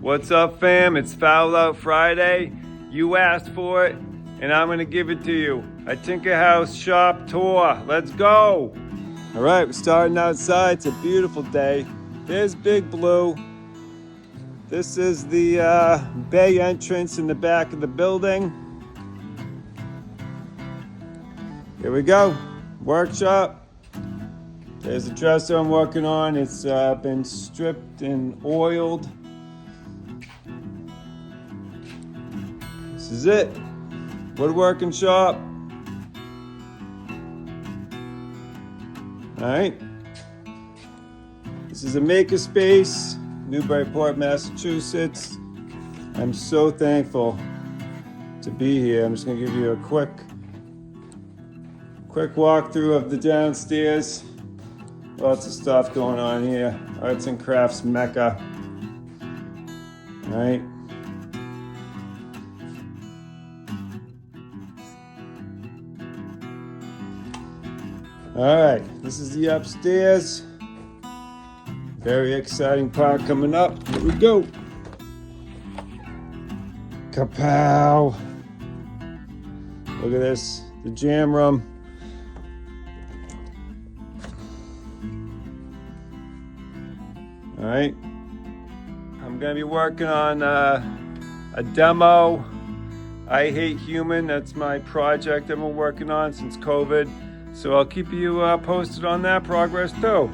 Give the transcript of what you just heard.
What's up, fam? It's Foul Out Friday. You asked for it, and I'm gonna give it to you. A Tinker House shop tour. Let's go! All right, we're starting outside. It's a beautiful day. There's Big Blue. This is the bay entrance in the back of the building. Here we go. Workshop. There's the dresser I'm working on. It's been stripped and oiled. This is it. Woodworking shop. All right. This is a makerspace, Newburyport, Massachusetts. I'm so thankful to be here. I'm just gonna give you a quick walkthrough of the downstairs. Lots of stuff going on here. Arts and crafts mecca. All right. All right, this is the upstairs. Very exciting part coming up. Here we go. Kapow. Look at this, the jam room. All right, I'm gonna be working on a demo. I Hate Human, that's my project I've been working on since COVID. So I'll keep you posted on that progress too.